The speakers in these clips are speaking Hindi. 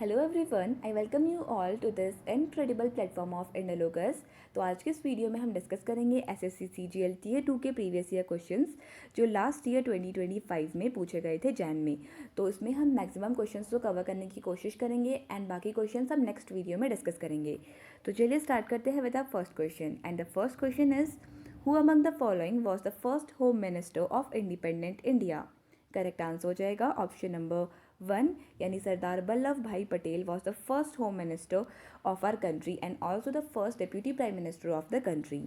Hello everyone, I welcome you all to this incredible platform of Indologus. तो आज के इस वीडियो में हम डिस्कस करेंगे एसएससी सीजीएल टीयर 2 के प्रीवियस ईयर क्वेश्चंस जो लास्ट ईयर 2025 में पूछे गए थे जैन में। तो इसमें हम मैक्सिमम क्वेश्चंस को कवर करने की कोशिश करेंगे एंड बाकी क्वेश्चंस हम नेक्स्ट वीडियो में डिस्कस करेंगे। तो चलिए स्टार्ट करते हैं with the first question and the first question is who among the following was the first home minister of independent India. Correct answer हो जाएगा ऑप्शन नंबर 1 यानी सरदार Vallabh Bhai Patel was the first home minister of our country and also the first deputy prime minister of the country.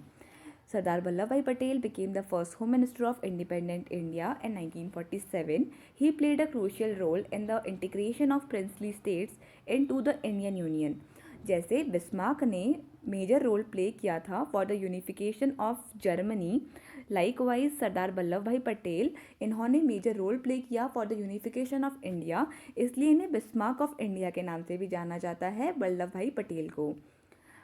Sardar Vallabhbhai Patel became the first Home Minister of independent India in 1947. He played a crucial role in the integration of princely states into the Indian Union. जैसे बिस्मार्क ने मेजर रोल प्ले किया था for the unification of Germany, likewise Sardar Vallabh Bhai Patel इन्होंने मेजर रोल प्ले किया for the unification of India, इसलिए इन्हें बिस्मार्क ऑफ इंडिया के नाम से भी जाना जाता है वल्लभ भाई पटेल को.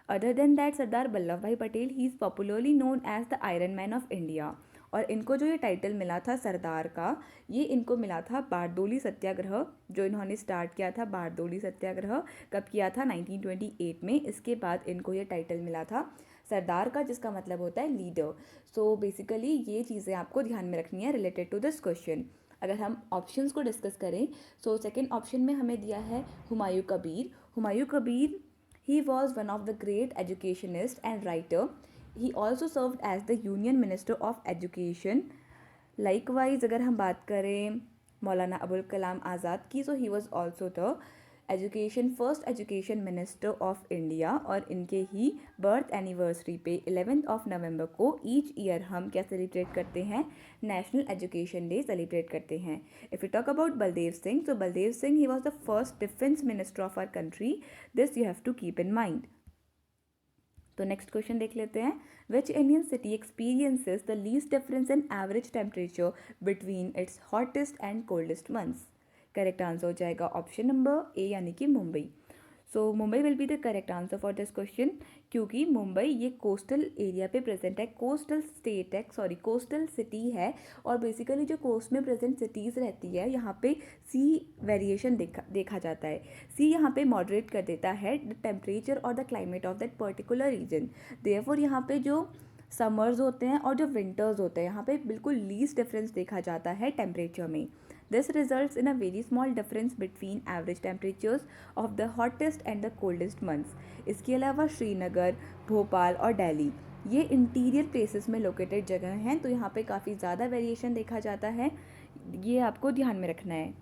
Other than that Sardar Vallabh Bhai Patel he is popularly known as the iron man of India. और इनको जो ये टाइटल मिला था सरदार का, ये इनको मिला था बारदोली सत्याग्रह जो इन्होंने स्टार्ट किया था. बारदोली सत्याग्रह कब किया था? 1928 में. इसके बाद इनको ये टाइटल मिला था सरदार का, जिसका मतलब होता है लीडर. सो बेसिकली ये चीज़ें आपको ध्यान में रखनी है रिलेटेड टू दिस क्वेश्चन. अगर हम ऑप्शंस को डिस्कस करें, सो सेकेंड ऑप्शन में हमें दिया है Humayun Kabir. Humayun Kabir, he was one of the great educationist and writer. He also served as the Union Minister of Education. Likewise अगर हम बात करें मौलाना अबुल कलाम आज़ाद की, so he was also the first education minister of India. और इनके ही बर्थ एनिवर्सरी पे 11 नवंबर को ईच ईयर हम क्या सेलिब्रेट करते हैं? नेशनल एजुकेशन डे सेलिब्रेट करते हैं. If you talk about Baldev Singh, so Baldev Singh he was the first defence minister of our country. This you have to keep in mind. तो नेक्स्ट क्वेश्चन देख लेते हैं. Which Indian city experiences the least difference in average temperature between its hottest and coldest months. Correct answer हो जाएगा ऑप्शन नंबर ए यानी कि Mumbai. So Mumbai will be the correct answer for this question, क्योंकि मुंबई ये कोस्टल एरिया पे प्रेजेंट है. कोस्टल स्टेट है, सॉरी कोस्टल सिटी है. और बेसिकली जो कोस्ट में प्रेजेंट सिटीज़ रहती है, यहाँ पे सी वेरिएशन देखा जाता है. सी यहाँ पे मॉडरेट कर देता है द टेम्परेचर और the climate of that particular region. Therefore यहाँ पे जो समर्स होते हैं और जो विंटर्स होते हैं, यहाँ पे बिल्कुल लीस्ट डिफरेंस देखा जाता है टेम्परेचर में. This results in a very small difference between average temperatures of the hottest and the coldest months. इसके अलावा श्रीनगर, भोपाल और दिल्ली ये इंटीरियर प्लेसेस में लोकेटेड जगह हैं, तो यहाँ पे काफ़ी ज़्यादा वेरिएशन देखा जाता है. ये आपको ध्यान में रखना है.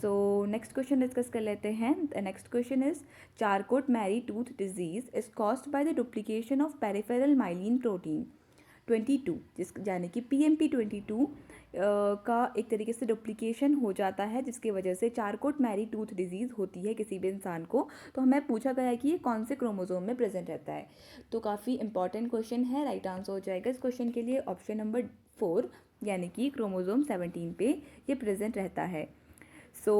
सो नेक्स्ट क्वेश्चन डिस्कस कर लेते हैं. The next question is Charcot Marie Tooth disease is caused by the duplication of peripheral myelin protein 22, जिस यानी कि PMP22 का एक तरीके से डुप्लीकेशन हो जाता है, जिसकी वजह से चारकोट मैरी टूथ डिजीज़ होती है किसी भी इंसान को. तो हमें पूछा गया है कि ये कौन से क्रोमोसोम में प्रेजेंट रहता है. तो काफ़ी इंपॉर्टेंट क्वेश्चन है. राइट आंसर हो जाएगा इस क्वेश्चन के लिए ऑप्शन नंबर 4 यानी कि क्रोमोसोम 17 पे ये प्रेजेंट रहता है. So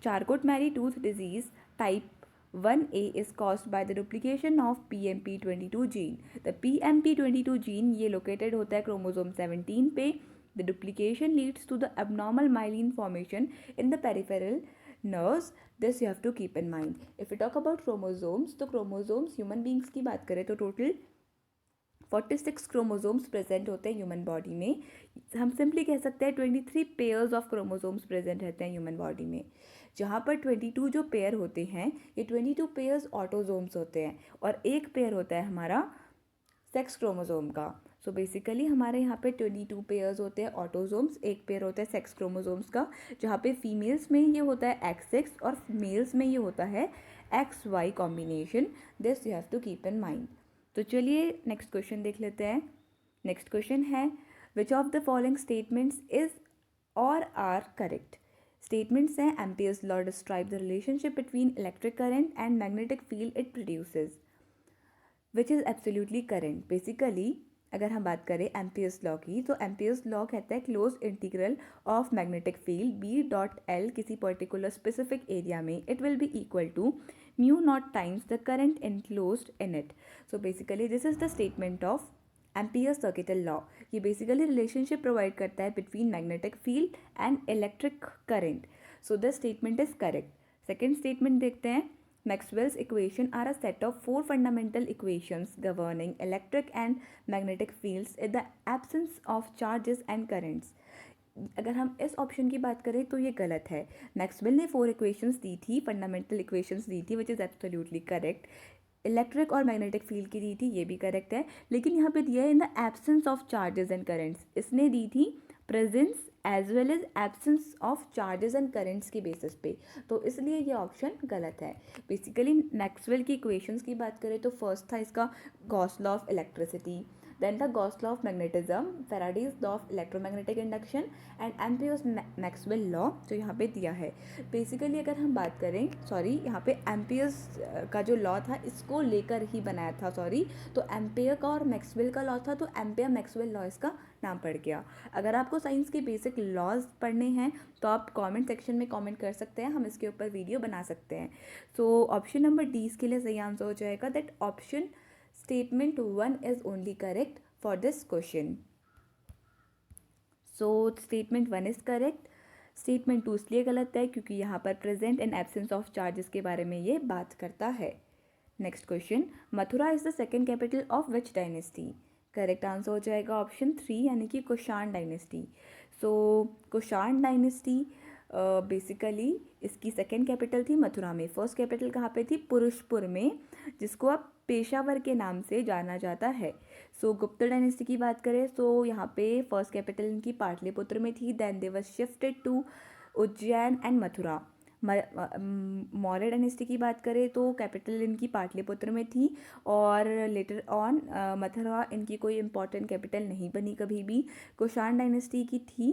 Charcot Marie tooth disease type 1A is caused by the duplication of PMP22 gene. The PMP22 gene ये located होता है क्रोमोसोम 17 पे. The duplication leads to the abnormal myelin formation in the peripheral nerves. This you have to keep in mind. If we talk about chromosomes, तो chromosomes human beings की बात करें तो total 46 क्रोमोसोम्स प्रेजेंट होते हैं ह्यूमन बॉडी में. हम सिंपली कह सकते हैं 23 पेयर्स ऑफ क्रोमोसोम्स प्रेजेंट रहते हैं ह्यूमन बॉडी में, जहाँ पर 22 जो पेयर होते हैं ये 22 पेयर्स ऑटोजोम्स होते हैं और एक पेयर होता है हमारा सेक्स क्रोमोसोम का. सो बेसिकली हमारे यहाँ पे 22 पेयर्स होते हैं ऑटोजोम्स, एक पेयर होता है सेक्स क्रोमोसोम्स का, जहाँ पे फीमेल्स में ये होता है XX और मेल्स में ये होता है XY combination. This you have to keep in mind. तो चलिए नेक्स्ट क्वेश्चन देख लेते हैं. नेक्स्ट क्वेश्चन है विच of the following statements is और आर करेक्ट. स्टेटमेंट्स हैं Ampere's law describe the relationship between electric current and magnetic field it produces, which is absolutely current. Basically अगर हम बात करें एम्पियर्स लॉ की, तो एम्पियर्स लॉ कहता है close integral of magnetic field B.L किसी पर्टिकुलर स्पेसिफिक एरिया में it will be equal to mu naught times the current enclosed in it. So basically this is the statement of Ampere's circuital law. ये बेसिकली रिलेशनशिप प्रोवाइड करता है between magnetic field and electric current. So the statement is correct. Second statement देखते हैं, Maxwell's equation are a set of 4 fundamental equations governing electric and magnetic fields in the absence of charges and currents. अगर हम इस ऑप्शन की बात करें तो ये गलत है। मैक्सवेल ने 4 इक्वेशंस दी थी, फंडामेंटल इक्वेशंस दी थी, which is absolutely correct. Electric और मैग्नेटिक फील्ड की दी थी, ये भी करेक्ट है, लेकिन यहाँ पे दिया है in the absence of charges and currents. इसने दी थी presence as well as absence of charges and currents की बेसिस पे, तो इसलिए ये ऑप्शन गलत है। बेसिकली मैक्सवेल की इक्वेशंस की बात करें तो फर्स्ट था इसका Gauss law of electricity, then the Gauss law of magnetism, Faraday's law of electromagnetic induction and Ampere's Maxwell law जो यहाँ पे दिया है। बेसिकली अगर हम बात करें, सॉरी यहाँ पे एम्पियर्स का जो लॉ था इसको लेकर ही बनाया था, सॉरी, तो एम्पेयर का और मैक्सवेल का लॉ था, तो एम्पेयर मैक्सवेल लॉ इसका नाम पड़ गया। अगर आपको साइंस के बेसिक लॉज पढ़ने हैं तो आप कमेंट सेक्शन में कमेंट कर सकते हैं, हम इसके ऊपर वीडियो बना सकते हैं। सो ऑप्शन नंबर डी इसके लिए सही आंसर हो जाएगा, that option statement 1 is only correct for this question. So statement 1 is correct. statement 2 इसलिए गलत है क्योंकि यहाँ पर present and absence of charges के बारे में ये बात करता है। Next question, Mathura is the second capital of which dynasty? Correct answer हो जाएगा ऑप्शन 3 यानी कि कुषाण डायनेस्टी। सो कुषाण डायनेस्टी बेसिकली इसकी सेकेंड कैपिटल थी मथुरा में, फर्स्ट कैपिटल कहाँ पे थी? पुरुषपुर में, जिसको अब पेशावर के नाम से जाना जाता है। सो गुप्ता डायनेस्टी की बात करें तो यहाँ पे फर्स्ट कैपिटल इनकी पाटलिपुत्र में थी, then they were shifted to Ujjain and Mathura. Maurya dynasty की बात करें तो कैपिटल इनकी पाटलिपुत्र में थी और लेटर ऑन मथुरा इनकी कोई इम्पॉर्टेंट कैपिटल नहीं बनी कभी भी। कुषाण डायनेस्टी की थी,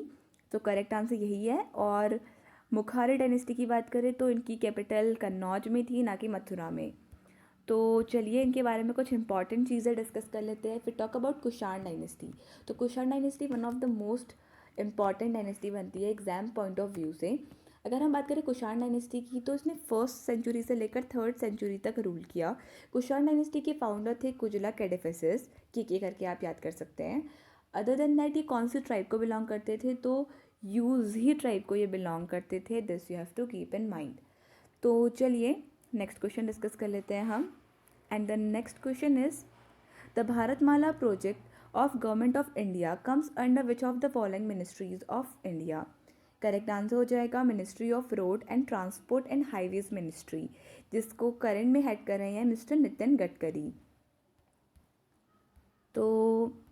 तो करेक्ट आंसर यही है। और मुखारी डायनेस्टी की बात करें तो इनकी कैपिटल कन्नौज में थी, ना कि मथुरा में। तो चलिए इनके बारे में कुछ इंपॉर्टेंट चीज़ें डिस्कस कर लेते हैं। फिर टॉक अबाउट कुषाण डायनेस्टी, तो Kushan dynasty one of the most important dynasty बनती है एग्जाम पॉइंट ऑफ व्यू से। अगर हम बात करें कुषाण डायनेस्टी की तो इसने फर्स्ट सेंचुरी से लेकर थर्ड सेंचुरी तक रूल किया। कुषाण डायनेस्टी के फाउंडर थे कुजला कैडेफिसिस, के करके आप याद कर सकते हैं। अदर देन दैट ये कौन सी ट्राइब को बिलोंग करते थे? तो यूज ही ट्राइब को ये बिलोंग करते थे, this you have to keep in mind. तो चलिए नेक्स्ट क्वेश्चन डिस्कस कर लेते हैं हम। And the next question is, the Bharatmala project of government of India comes under which of the following ministries of India? Correct answer हो जाएगा ministry of road and transport and highways ministry, जिसको करंट में हेड कर रहे हैं मिस्टर नितिन गडकरी। तो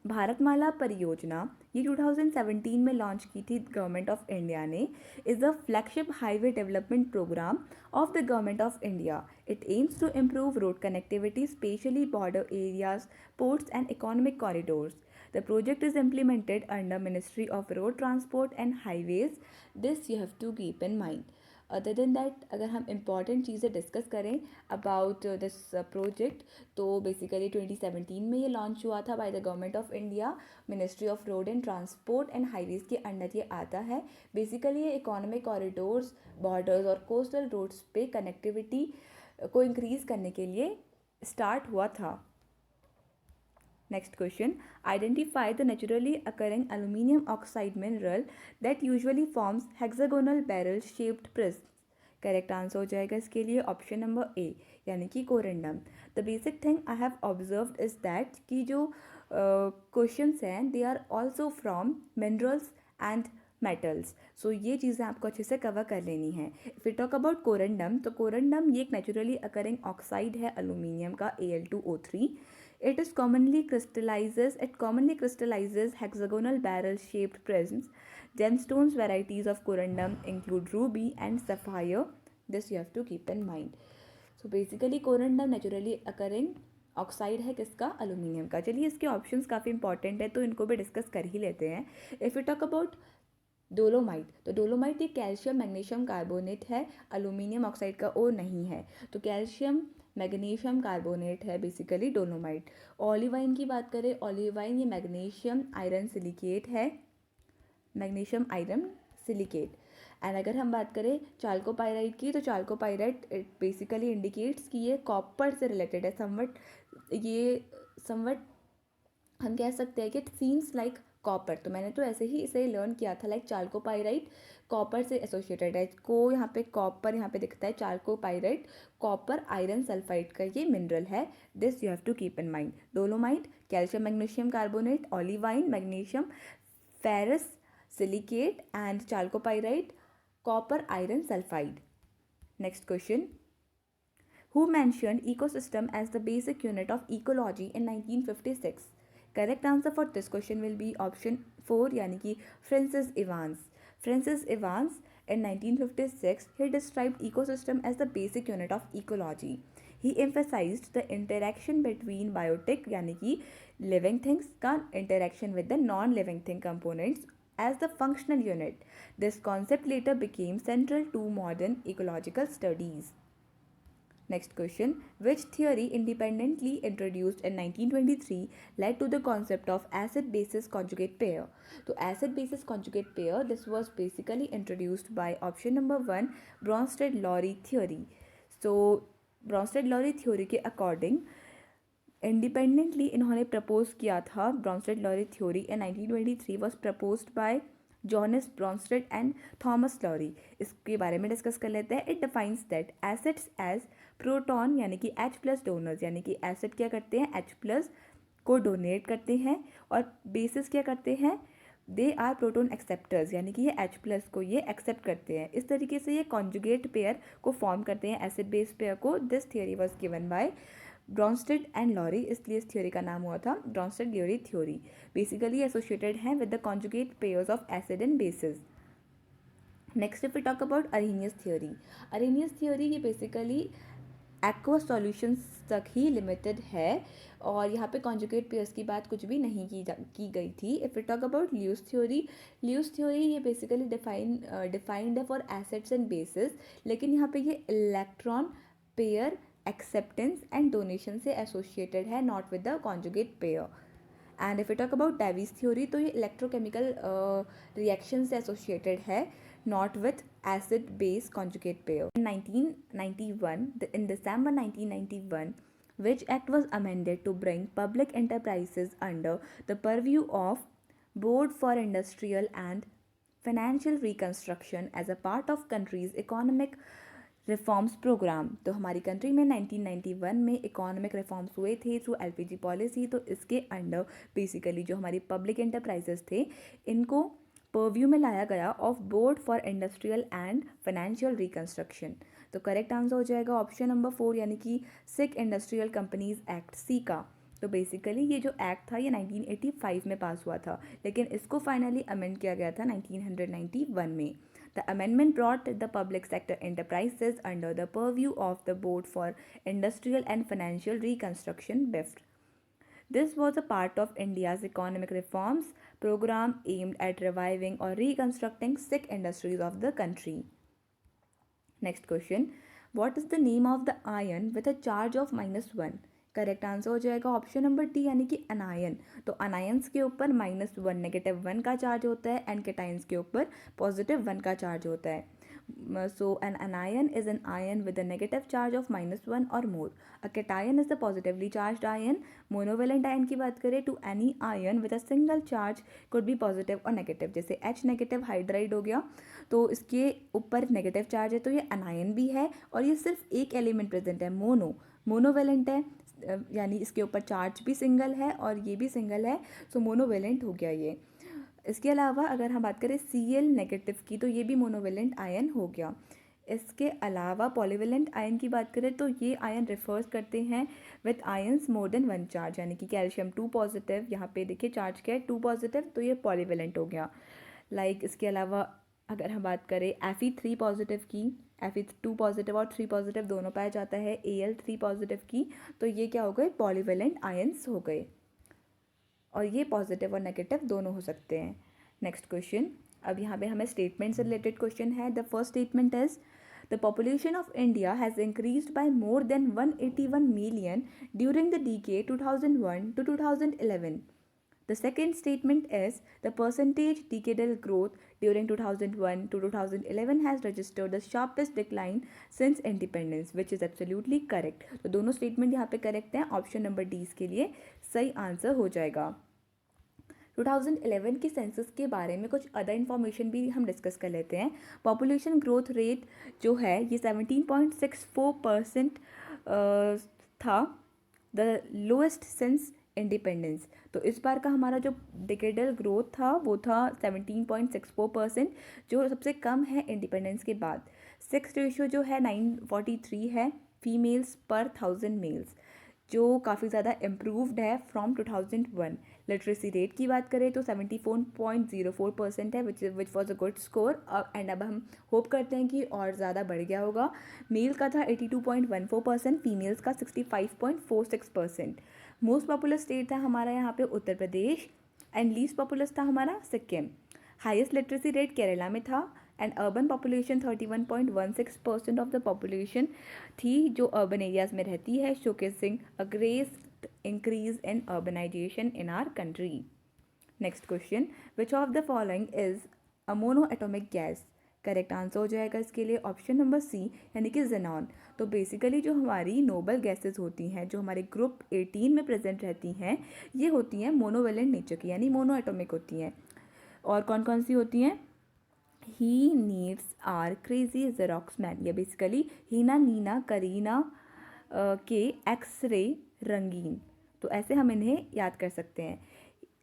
भारतमाला परियोजना ये 2017 में लॉन्च की थी गवर्नमेंट ऑफ इंडिया ने, is a flagship highway development programme of the government of India. It aims to improve road connectivity specially border areas, ports and economic corridors. The project is implemented under Ministry of Road Transport and Highways. This you have to keep in mind. Other than that अगर हम इम्पॉर्टेंट चीज़ें डिस्कस करें अबाउट दिस प्रोजेक्ट, तो बेसिकली 2017 में ये लॉन्च हुआ था by the government of India, ministry of road and transport and highways के अंडर ये आता है। बेसिकली ये इकोनॉमिक कॉरिडोर्स, बॉर्डर्स और कोस्टल रोड्स पे कनेक्टिविटी को इंक्रीज़ करने के लिए स्टार्ट हुआ था। Next question, identify the naturally occurring aluminum oxide mineral that usually forms hexagonal barrel shaped prisms. Correct answer हो जाएगा इसके लिए ऑप्शन नंबर ए यानी कि corundum. The basic thing I have observed is that कि जो क्वेश्चंस हैं they are also from minerals and metals, so ये चीज़ें आपको अच्छे से कवर कर लेनी है। फिर टॉक अबाउट कोरेंडम, तो कोरेंडम ये एक नेचुरली अकरिंग ऑक्साइड है एल्यूमिनियम का, Al2O3। It commonly crystallizes hexagonal barrel-shaped prisms. Gemstones varieties of corundum include ruby and sapphire. This you have to keep in mind. So basically corundum naturally occurring oxide है किसका? एल्यूमिनियम का। चलिए इसके ऑप्शंस काफ़ी इंपॉर्टेंट है तो इनको भी डिस्कस कर ही लेते हैं। If you talk about dolomite, तो डोलोमाइट एक कैल्शियम मैग्नीशियम कार्बोनेट है, एल्यूमिनियम ऑक्साइड का ओ नहीं है, तो कैल्शियम मैग्नीशियम कार्बोनेट है बेसिकली डोलोमाइट। ऑलिवाइन की बात करें, ऑलिवाइन ये मैग्नीशियम आयरन सिलिकेट है, मैग्नीशियम आयरन सिलिकेट। एंड अगर हम बात करें चाल्कोपाइराइट की, तो चाल्कोपाइराइट इट बेसिकली इंडिकेट्स कि ये कॉपर से रिलेटेड है समवट, ये समवट हम कह सकते हैं कि इट सीम्स लाइक कॉपर, तो मैंने तो ऐसे ही इसे लर्न किया था, लाइक चाल्कोपाइराइट कॉपर से एसोसिएटेड है, को यहाँ पे कॉपर यहाँ पे दिखता है, चाल्कोपाइराइट कॉपर आयरन सल्फाइड का ये मिनरल है, this you have to keep in mind. Dolomite calcium magnesium carbonate, olivine magnesium, ferrous silicate and chalcopyrite copper iron sulphide. Next question, who mentioned ecosystem as the basic unit of ecology in 1956? Correct answer for this question will be option 4 यानी कि Francis Evans. Francis Evans in 1956 he described ecosystem as the basic unit of ecology. He emphasized the interaction between biotic यानी कि living things का interaction with the non-living thing components as the functional unit. This concept later became central to modern ecological studies. Next question, which theory independently introduced in 1923 led to the concept of acid-basis conjugate pair? तो acid-basis conjugate pair, this was basically introduced by option number 1 Bronsted-Lowry theory. So Bronsted-Lowry theory के according इंडिपेंडेंटली इन्होंने प्रपोज किया था, Bronsted Lowry theory in 1923 was proposed by Johannes Bronsted and Thomas Lowry. इसके बारे में डिस्कस कर लेते हैं। It defines that acids as proton यानी कि H+ डोनर्स, यानी कि एसिड क्या करते हैं H+ को डोनेट करते हैं, और बेसिस क्या करते हैं, दे आर प्रोटोन एक्सेप्टर्स, यानी कि ये H+ को ये एक्सेप्ट करते हैं। इस तरीके से ये कॉन्जुगेट पेयर को फॉर्म करते हैं, एसिड बेस पेयर को। This theory was given by Bronsted and Lowry, इसलिए इस थ्योरी का नाम हुआ था ब्रॉन्स्टेड-लॉरी थ्योरी। बेसिकली एसोसिएटेड हैं with the conjugate pairs of acid and bases. Next if we talk about Arrhenius theory, Arrhenius theory ये बेसिकली एक्वा सॉल्यूशंस तक ही लिमिटेड है, और यहाँ पे कॉन्जुगेट पेयर्स की बात कुछ भी नहीं की गई थी। If we talk about Lewis theory, Lewis theory ये बेसिकली डिफाइंड है फॉर एसिड्स एंड बेसिस, लेकिन यहाँ पे ये electron pair acceptance and donation से एसोसिएटेड है, not with the conjugate pair. And if you talk about Davis theory, तो ये इलेक्ट्रोकेमिकल रिएक्शन से एसोसिएटेड है, not with acid base conjugate pair. In 1991, in December 1991, which act was amended to bring public enterprises under the purview of Board for Industrial and Financial Reconstruction as a part of country's economic reforms programme. तो हमारी कंट्री में 1991 में इकोनॉमिक रिफॉर्म्स हुए थे थ्रू LPG पॉलिसी, तो इसके अंडर बेसिकली जो हमारी पब्लिक एंटरप्राइजेस थे इनको परव्यू में लाया गया of board for industrial and financial reconstruction. तो करेक्ट आंसर हो जाएगा ऑप्शन नंबर 4 यानी कि सिक इंडस्ट्रियल कंपनीज एक्ट सी का। तो बेसिकली ये जो एक्ट था ये 1985 में पास हुआ था, लेकिन इसको फाइनली अमेंड किया गया था 1991 में। The amendment brought the public sector enterprises under the purview of the Board for Industrial and Financial Reconstruction (BIFT). This was a part of India's economic reforms program aimed at reviving or reconstructing sick industries of the country. Next question, what is the name of the ion with a charge of -1? Correct answer हो जाएगा ऑप्शन नंबर डी यानी कि अनायन। तो अनायंस के ऊपर -1 -1 का चार्ज होता है, एंड केटायंस के ऊपर +1 का चार्ज होता है। So an anion is an ion with a negative charge of -1 और more. A cation is the positively charged ion. Monovalent ion की बात करें, to any ion with a single charge could be positive और नेगेटिव, जैसे H नेगेटिव हाइड्राइड हो गया, तो इसके ऊपर नेगेटिव चार्ज है, तो ये अनायन भी है, और ये सिर्फ एक एलिमेंट प्रेजेंट है, मोनोवेलेंट है, यानी इसके ऊपर चार्ज भी सिंगल है और ये भी सिंगल है, सो मोनोवेलेंट हो गया ये। इसके अलावा अगर हम बात करें Cl नेगेटिव की, तो ये भी मोनोवेलेंट आयन हो गया। इसके अलावा पॉलीवेलेंट आयन की बात करें, तो ये आयन रिफर्स करते हैं with ions more than 1 charge, यानी कि कैल्शियम 2 पॉजिटिव, यहाँ पे देखिए चार्ज क्या है 2 पॉजिटिव, तो ये पॉलीवेलेंट हो गया। इसके अलावा अगर हम बात करें Fe3 पॉजिटिव की, Fe2 पॉजिटिव और 3 पॉजिटिव दोनों पाया जाता है, Al3 पॉजिटिव की, तो ये क्या हो गए, पॉलीवेलेंट आयंस हो गए, और ये पॉजिटिव और नेगेटिव दोनों हो सकते हैं। नेक्स्ट क्वेश्चन, अब यहाँ पे हमें स्टेटमेंट से रिलेटेड क्वेश्चन है। The first statement is the population of India has increased by more than 181 million during the decade 2001 to 2011. The second statement is the percentage decadal growth during 2001 to 2011 has registered the sharpest decline since independence, which is absolutely correct. तो दोनों स्टेटमेंट यहाँ पे करेक्ट हैं, ऑप्शन नंबर डी इसके लिए सही आंसर हो जाएगा। 2011 के सेंसस के बारे में कुछ अदर इन्फॉर्मेशन भी हम डिस्कस कर लेते हैं। पॉपुलेशन ग्रोथ रेट जो है ये 17.64% था, द लोएस्ट सिंस इंडिपेंडेंस। तो इस बार का हमारा जो डिकेडल ग्रोथ था वो था 17.64%, जो सबसे कम है इंडिपेंडेंस के बाद। सेक्स रेशियो जो है 943 है फीमेल्स पर 1000 मेल्स, जो काफ़ी ज़्यादा इम्प्रूव्ड है फ्रॉम 2001। लिटरेसी रेट की बात करें तो 74.04% है, which was a good score, and अब हम होप करते हैं कि और ज़्यादा बढ़ गया होगा। मेल का था 82.14%, फीमेल्स का 65.46%। मोस्ट पॉपुलर स्टेट था हमारा यहाँ पे Uttar Pradesh, and least popular था हमारा Sikkim. Highest literacy rate Kerala में था, and urban population 31.16% of the population थी जो अर्बन एरियाज में रहती है, showcasing a great increase in urbanisation in our country. Next question, which of the following is a mono atomic gas? Correct answer हो जाएगा इसके लिए ऑप्शन नंबर सी, यानी कि जेनॉन। तो बेसिकली जो हमारी नोबल गैसेस होती हैं, जो हमारे ग्रुप 18 में प्रेजेंट रहती हैं, ये होती हैं मोनोवेलेंट नेचर की, यानी मोनो एटॉमिक होती हैं। और कौन कौन सी होती हैं? He needs are crazy xerox man, ये बेसिकली हीना, नीना, करीना के एक्स-रे रंगीन। तो ऐसे हम इन्हें याद कर सकते हैं।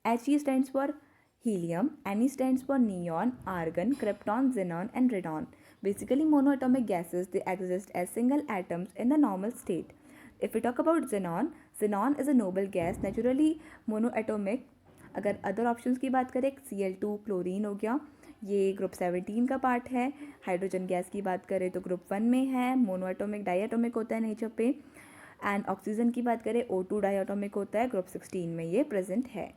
H E stands for helium, Ne stands for neon, argon, krypton, xenon and radon. Basically monoatomic gases, they exist as single atoms in the normal state. If we talk about xenon, xenon is a noble gas, naturally monoatomic. अगर अदर ऑप्शंस की बात करें, Cl2 क्लोरीन हो गया, ये ग्रुप 17 का पार्ट है। हाइड्रोजन गैस की बात करें तो ग्रुप 1 में है, मोनोएटोमिक डाईएटोमिक होता है नेचर पे। एंड ऑक्सीजन की बात करें O2 डाईएटोमिक होता है, ग्रुप 16 में ये प्रेजेंट है।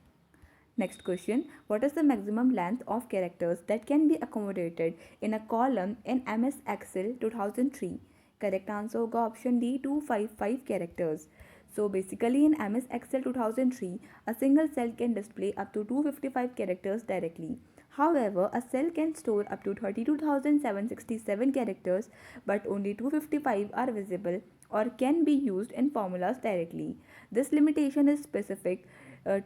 Next question, what is the maximum length of characters that can be accommodated in a column in MS Excel 2003? Correct answer होगा option D, 255 characters. So basically in MS Excel 2003, a single cell can display up to 255 characters directly. However, a cell can store up to 32,767 characters, but only 255 are visible or can be used in formulas directly. This limitation is specific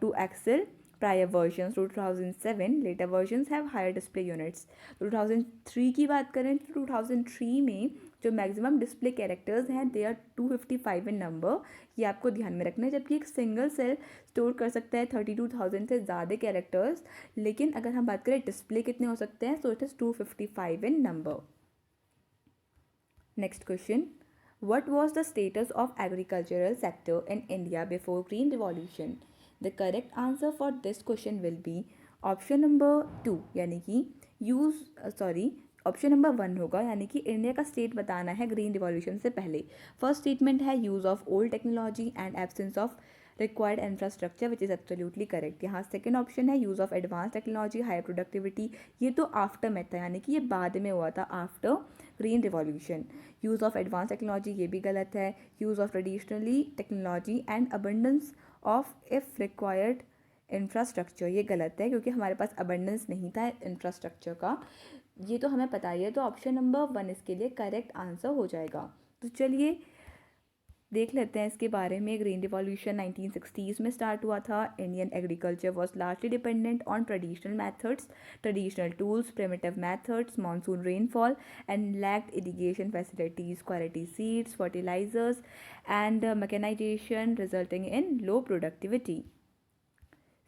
to Excel prior versions 2007, later versions have higher display units. 2003 की बात करें तो 2003 में जो मैक्सिमम डिस्प्ले कैरेक्टर्स हैं दे आर 255 इन नंबर, ये आपको ध्यान में रखना है। जबकि एक सिंगल सेल स्टोर कर सकता है 32,000 से ज़्यादा कैरेक्टर्स, लेकिन अगर हम बात करें डिस्प्ले कितने हो सकते हैं, so it is 255 in number. Next question, what was the status of agricultural sector in India before Green Revolution? The correct answer for this question will be option number 2, यानी कि ऑप्शन नंबर 1 होगा, यानी कि इंडिया का स्टेट बताना है ग्रीन रिवॉल्यूशन से पहले। फर्स्ट स्टेटमेंट है use of old technology and absence of required infrastructure, which is absolutely correct. यहाँ सेकंड ऑप्शन है use of advance technology, high productivity, ये तो आफ्टर में था, यानी कि ये बाद में हुआ था after green revolution. Use of advance technology ये भी गलत है। Use of traditionally technology and abundance of if required infrastructure, ये गलत है क्योंकि हमारे पास अबंडेंस नहीं था इंफ्रास्ट्रक्चर का, ये तो हमें पता ही है। तो ऑप्शन नंबर 1 इसके लिए करेक्ट आंसर हो जाएगा। तो चलिए देख लेते हैं इसके बारे में। ग्रीन रिवॉल्यूशन 1960s में स्टार्ट हुआ था। Indian agriculture was largely dependent on traditional methods, traditional tools, primitive methods, monsoon rainfall and lacked irrigation facilities, quality seeds, fertilisers and mechanisation resulting in low productivity.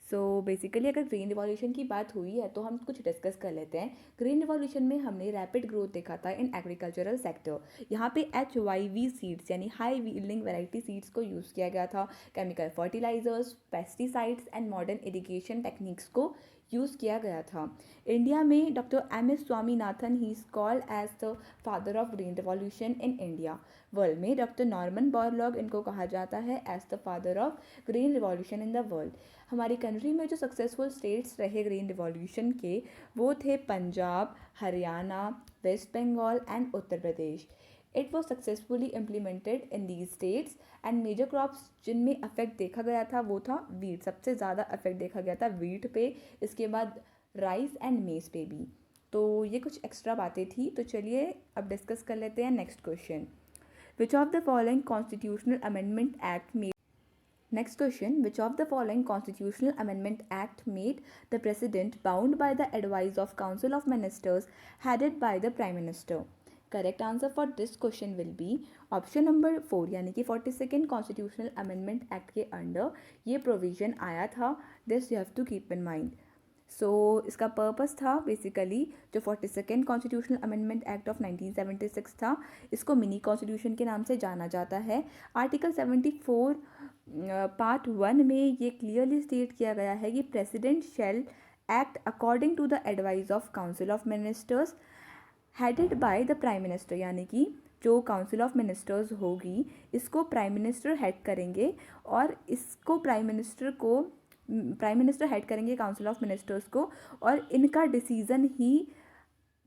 So basically अगर ग्रीन रिवॉल्यूशन की बात हुई है तो हम कुछ डिस्कस कर लेते हैं। ग्रीन रिवॉल्यूशन में हमने रैपिड ग्रोथ देखा था इन एग्रीकल्चरल सेक्टर। यहाँ पे HYV सीड्स यानी हाई यील्डिंग वैरायटी सीड्स को यूज़ किया गया था। Chemical fertilisers, pesticides and modern irrigation techniques को यूज़ किया गया था। इंडिया में doctor MS Swaminathan, he is called as the father of green revolution in India. World में डॉक्टर नॉर्मन बोरलॉग, इनको कहा जाता है as the father of green revolution in the world. हमारी कंट्री में जो सक्सेसफुल स्टेट्स रहे ग्रीन रिवॉल्यूशन के वो थे Punjab, Haryana, West Bengal and Uttar Pradesh. It was successfully implemented in these states and major crops जिनमें अफेक्ट देखा गया था वो था वीट, सबसे ज़्यादा अफेक्ट देखा गया था वीट पे, इसके बाद राइस एंड मेज पे भी। तो ये कुछ एक्स्ट्रा बातें थी। तो चलिए अब डिस्कस कर लेते हैं next question. Which of the following constitutional amendment act में Next question, which of the following constitutional amendment act made the president bound by the advice of council of ministers headed by the prime minister? Correct answer for this question will be option number 4 यानी कि 42nd कॉन्स्टिट्यूशनल अमेंडमेंट एक्ट के अंडर ये प्रोविजन आया था. This you have to keep in mind. So इसका पर्पस था बेसिकली जो 42nd constitutional amendment act of 1976 था, इसको मिनी कॉन्स्टिट्यूशन के नाम से जाना जाता है. आर्टिकल 74 पार्ट 1 में ये क्लियरली स्टेट किया गया है कि president shall act according to the advice of council of ministers headed by the prime minister, यानी कि जो काउंसिल ऑफ मिनिस्टर्स होगी इसको प्राइम मिनिस्टर हेड करेंगे और इसको प्राइम मिनिस्टर हेड करेंगे काउंसिल ऑफ मिनिस्टर्स को, और इनका डिसीजन ही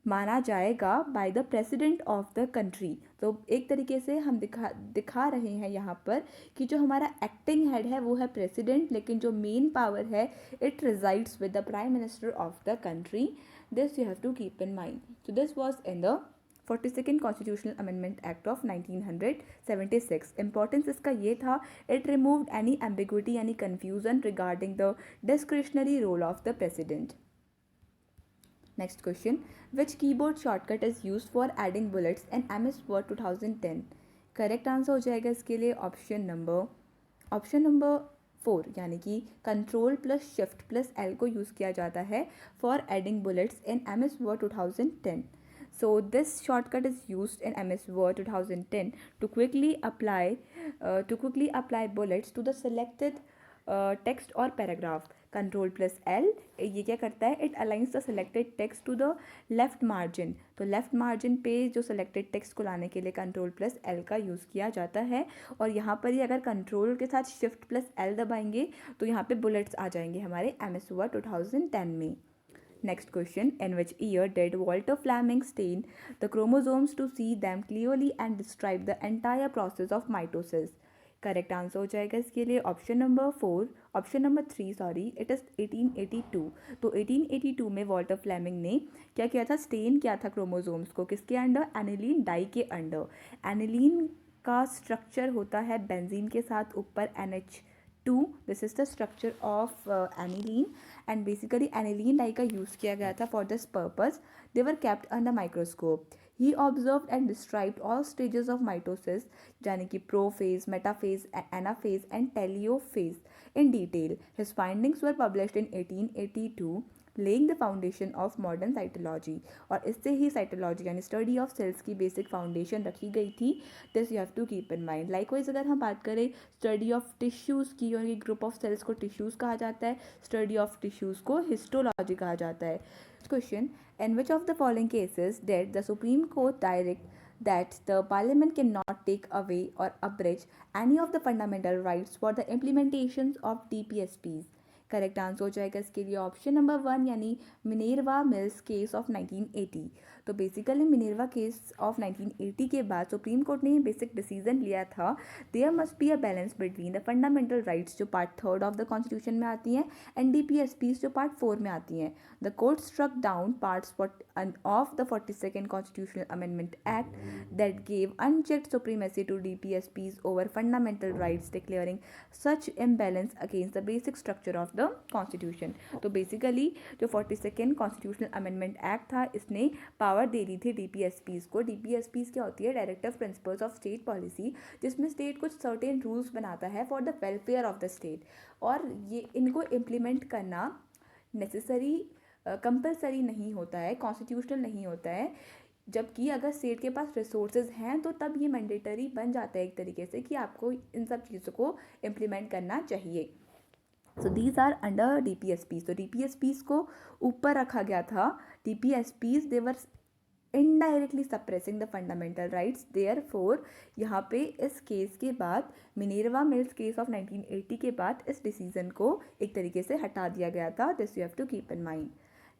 माना जाएगा by the president of the country. तो एक तरीके से हम दिखा रहे हैं यहाँ पर कि जो हमारा एक्टिंग हेड है वो है प्रेसिडेंट, लेकिन जो मेन पावर है it resides with the prime minister of the country. This you have to keep in mind. So this was in the 42nd constitutional amendment act of 1976. Importance इसका ये था, इट रिमूव्ड एनी एम्बिग्विटी यानी confusion regarding the discretionary role of the president. Next question, which keyboard shortcut is used for adding bullets in MS Word 2010? Correct answer हो जाएगा इसके लिए ऑप्शन नंबर 4 यानी कि control plus shift plus L को यूज़ किया जाता है for adding bullets in MS Word 2010. So this shortcut is used in MS Word 2010 to quickly apply bullets to the selected text or paragraph. Control plus L ये क्या करता है, it aligns the selected text to the left margin. तो लेफ्ट मार्जिन पे जो सेलेक्टेड टेक्स्ट को लाने के लिए कंट्रोल प्लस एल का यूज़ किया जाता है. और यहाँ पर ही अगर कंट्रोल के साथ शिफ्ट प्लस एल दबाएंगे तो यहाँ पे बुलेट्स आ जाएंगे हमारे MS Word 2010 में. Next question, in which year did Walter Fleming stain the chromosomes to see them clearly and describe the entire process of mitosis? Correct answer हो जाएगा इसके लिए option number 3 sorry, it is 1882. तो 1882 में वॉल्टर फ्लेमिंग ने क्या किया था, स्टेन किया था क्रोमोसोम्स को. किसके अंडर, एनिलीन डाई के अंडर. एनिलीन का स्ट्रक्चर होता है बेंजीन के साथ ऊपर NH2. This is the structure of aniline and basically aniline dye का यूज़ किया गया था for this purpose. They were kept under microscope. He observed and described all stages of mitosis यानी कि prophase, metaphase, anaphase and telophase in detail. His findings were published in 1882, laying the foundation of modern cytology. और इससे ही cytology यानी study of cells की basic foundation रखी गई थी. This you have to keep in mind. Likewise अगर हम बात करें study of tissues की, और ये group of cells को tissues कहा जाता है, study of tissues को histology कहा जाता है. Question, in which of the following cases did the Supreme Court direct that the Parliament cannot take away or abridge any of the fundamental rights for the implementations of DPSPs? Correct answer हो जाएगा इसके लिए ऑप्शन नंबर 1 यानी मिनेर्वा मिल्स केस ऑफ 1980. तो बेसिकली मिनेर्वा केस ऑफ 1980 के बाद सुप्रीम कोर्ट ने बेसिक डिसीजन लिया था, there must be a balance between the fundamental rights जो पार्ट 3 ऑफ द कॉन्स्टिट्यूशन में आती हैं एंड DPSPs जो पार्ट 4 में आती हैं. The court struck down parts of the 42nd constitutional amendment act that gave unchecked supremacy to DPSPs over fundamental rights, declaring such imbalance against the basic structure of the constitution. तो बेसिकली जो 42nd कॉन्स्टिट्यूशनल अमेंडमेंट एक्ट था इसने पावर दे दी थी DPSPs को. DPSPs क्या होती है, directive principles of state policy, जिसमें स्टेट कुछ सर्टेन रूल्स बनाता है for the welfare of the state, और ये इनको इम्प्लीमेंट करना नेसेसरी कंपलसरी नहीं होता है, कॉन्स्टिट्यूशनल नहीं होता है. जबकि अगर स्टेट के पास रिसोर्सेज हैं तो तब ये मैंडेटरी बन जाता है एक तरीके से कि आपको इन सब चीज़ों को इम्प्लीमेंट करना चाहिए. So these are under DPSPs. तो DPSPs को ऊपर रखा गया था. DPSPs they were indirectly suppressing the fundamental rights. Therefore यहाँ पे इस केस के बाद, मिनेर्वा मिल्स केस ऑफ 1980 के बाद इस डिसीजन को एक तरीके से हटा दिया गया था. This you have to keep in mind.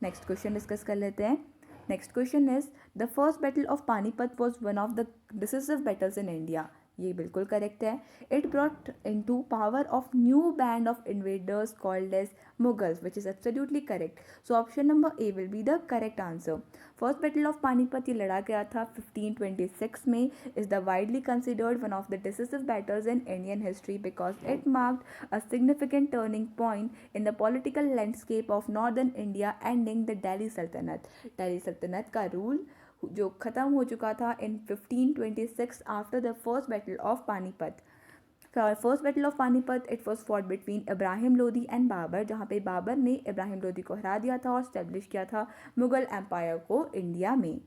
Next question discuss कर लेते हैं. Next question is the first battle of Panipat was one of the decisive battles in India. ये बिल्कुल करेक्ट है. It brought into power of new band of invaders called as Mughals, which is absolutely correct. So option number A will be the correct answer. First battle of Panipat ये लड़ा गया था 1526 में. Is the widely considered one of the decisive battles in Indian history because it marked a significant turning point in the political landscape of northern India, ending the Delhi सल्तनत. दिल्ली सल्तनत का रूल जो ख़त्म हो चुका था in 1526 after the first battle of Panipat. First battle of Panipat it was fought between Ibrahim Lodi and Babur, जहाँ पे बाबर ने इब्राहिम लोदी को हरा दिया था और स्टैब्लिश किया था मुगल एम्पायर को इंडिया में.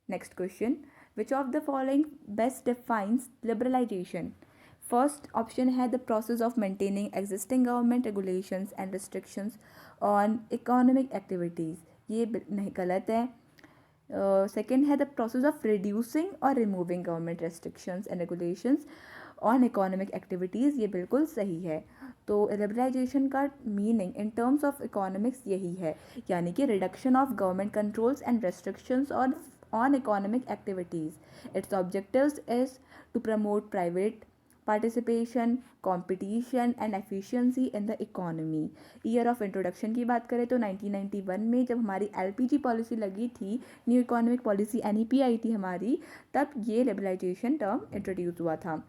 Next question, which of the following best defines liberalisation. First option है the process of maintaining existing government regulations and restrictions on economic activities. ये नहीं, गलत है. सेकेंड है द प्रोसेस ऑफ रिड्यूसिंग और removing government restrictions and regulations on economic activities. ये बिल्कुल सही है. तो लिबरलाइजेशन का meaning in terms of economics यही है, यानी कि reduction of government controls and restrictions on economic activities. Its objectives is to promote private participation, competition and efficiency in the economy. Year of introduction की बात करें तो 1991 में जब हमारी LPG पॉलिसी लगी थी, न्यू इकोनॉमिक पॉलिसी NEP आई थी हमारी, तब ये लिबरलाइजेशन टर्म इंट्रोड्यूस हुआ था.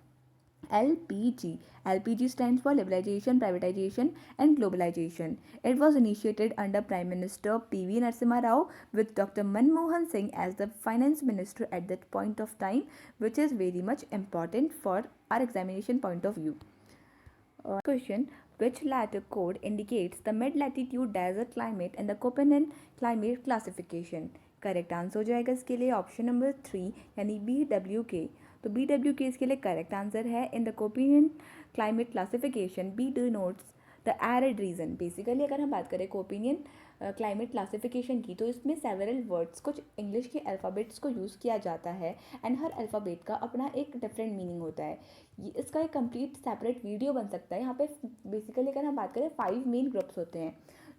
LPG. LPG stands for Liberalization, Privatization and Globalization. It was initiated under Prime Minister PV Narasimha Rao with Dr. Manmohan Singh as the Finance Minister at that point of time, which is very much important for our examination point of view. Question, which latter code indicates the mid-latitude desert climate and the Köppen climate classification? Correct answer हो जाएगा इसके लिए ऑप्शन नंबर 3 यानी BWK. तो BWK इसके लिए करेक्ट आंसर है. In the Koppen climate classification B denotes the arid region. Basically अगर हम बात करें कोपिनियन क्लाइमेट क्लासिफिकेशन की, तो इसमें सेवरल वर्ड्स, कुछ इंग्लिश के अल्फ़ाबेट्स को यूज़ किया जाता है एंड हर अल्फ़ाबेट का अपना एक डिफरेंट मीनिंग होता है. इसका एक कंप्लीट सेपरेट वीडियो बन सकता है. यहाँ पे बेसिकली अगर हम बात करें 5 मेन ग्रुप्स होते हैं.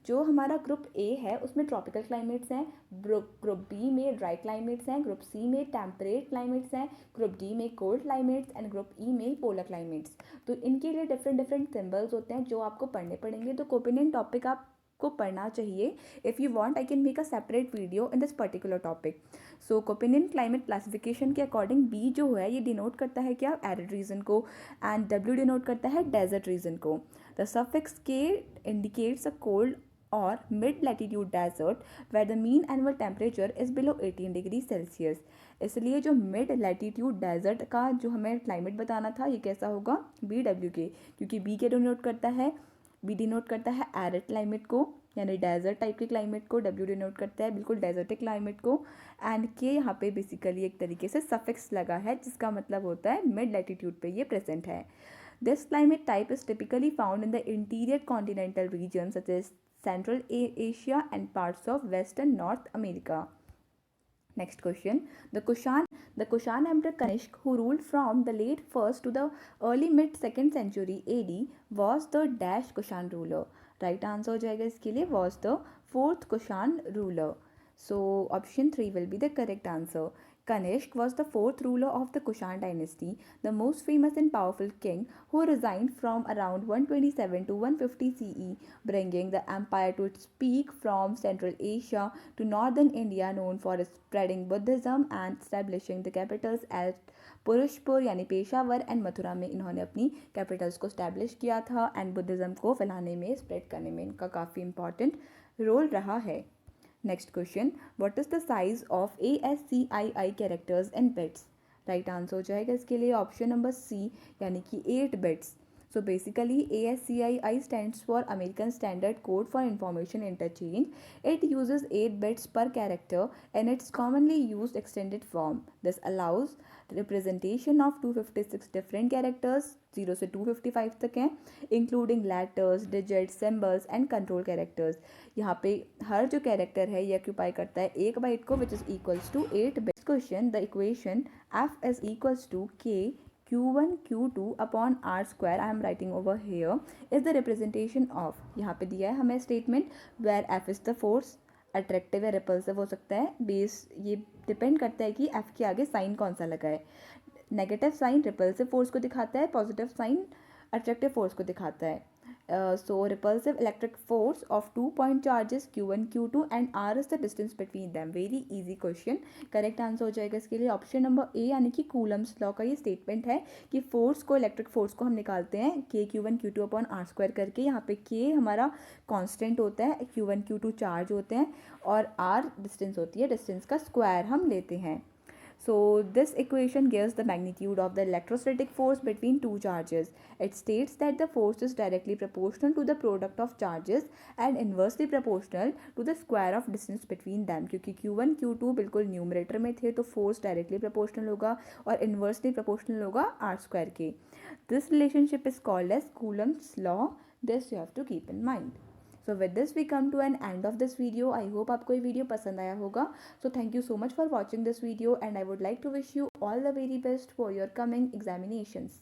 जो हमारा ग्रुप ए है उसमें ट्रॉपिकल क्लाइमेट्स हैं, ग्रुप बी में ड्राई क्लाइमेट्स हैं, ग्रुप सी में टेम्परेट क्लाइमेट्स हैं, ग्रुप डी में कोल्ड क्लाइमेट्स एंड ग्रुप ई में पोलर क्लाइमेट्स. तो इनके लिए डिफरेंट सिंबल्स होते हैं जो आपको पढ़ने पड़ेंगे. तो कोपिनियन टॉपिक आपको पढ़ना चाहिए. If you want I can make a separate video in this particular topic. So Koppen climate classification के अकॉर्डिंग बी जो है ये डिनोट करता है क्या, एरिड रीजन को, एंड डब्ल्यू डिनोट करता है डेजर्ट रीजन को. The suffix K indicates a cold or mid-latitude desert where the mean annual temperature is below 18 degree Celsius. इसलिए जो मिड लैटीट्यूड डेजर्ट का जो हमें क्लाइमेट बताना था ये कैसा होगा, BWK. क्योंकि बी के डिनोट करता है, बी डिनोट करता है एरिड क्लाइमेट को यानी डेजर्ट टाइप के क्लाइमेट को, डब्ल्यू डिनोट करता है बिल्कुल डेजर्टिक क्लाइमेट को, एंड के यहाँ पे बेसिकली एक तरीके से सफिक्स लगा है जिसका मतलब होता है मिड लैटीट्यूड पे ये प्रेजेंट है. This climate type is typically found in the interior continental region such as Central Asia and parts of Western North America. Next question, the Kushan Emperor Kanishk, who ruled from the late 1st to the early mid 2nd century AD, was the dash Kushan ruler. Right answer हो जाएगा इसके लिए was the 4th Kushan ruler. So option 3 will be the correct answer. Kanishk was the 4th ruler of the Kushan dynasty, the most famous and powerful king who reigned from around 127 to 150 CE, bringing the empire to its peak from Central Asia to northern India, known for spreading Buddhism and establishing the capitals at Purushapura यानी पेशावर एंड मथुरा में इन्होंने अपनी कैपिटल्स को स्टैब्लिश किया था एंड बुद्धिज़्म को फैलाने में, स्प्रेड करने में इनका काफ़ी इंपॉर्टेंट रोल रहा है. Next question, what is the size of ASCII characters and bits. Right answer हो जाएगा इसके लिए ऑप्शन नंबर C यानी कि 8 bits. So basically ASCII stands for American Standard Code for Information Interchange. It uses 8 bits per character and its commonly used extended form. This allows representation of 256 different characters 0 से 255 तक हैं, including letters, digits, symbols and control characters. यहाँ पे हर जो कैरेक्टर है ये ऑक्यूपाई करता है 1 बाइट को, which is equals to 8 bits. Question, the equation F is equals to K Q1 Q2 upon R square, I am writing over here, is the representation of, यहाँ पे दिया है हमें statement, where F is the force, attractive या रिपल्सिव हो सकता है। बेस ये डिपेंड करता है कि एफ के आगे साइन कौन सा लगा है। नेगेटिव साइन रिपल्सिव फोर्स को दिखाता है, पॉजिटिव साइन अट्रैक्टिव फोर्स को दिखाता है। So repulsive electric force of 2 point charges Q1 Q2 and R is the distance between them. Very easy question. Correct answer हो जाएगा इसके लिए ऑप्शन नंबर ए, यानी कि कूलम्स लॉ का ये स्टेटमेंट है कि फोर्स को, इलेक्ट्रिक फोर्स को हम निकालते हैं के Q1 Q2 upon are square करके। यहाँ पे के हमारा कांस्टेंट होता है, Q1 Q2 चार्ज होते हैं और आर डिस्टेंस होती है, डिस्टेंस का स्क्वायर हम लेते हैं। So this equation gives the magnitude of the electrostatic force between two charges. It states that the force is directly proportional to the product of charges and inversely proportional to the square of distance between them. क्योंकि Q1 Q2 बिल्कुल न्यूमरेटर में थे तो फोर्स डायरेक्टली प्रोपोर्शनल होगा और इन्वर्सली प्रोपोर्शनल होगा आर स्क्वायर के। This relationship is called as Coulomb's law. This you have to keep in mind. So with this we come to an end of this video. I hope आपको ये वीडियो पसंद आया होगा. So thank you so much for watching this video and I would like to wish you all the very best for your coming examinations.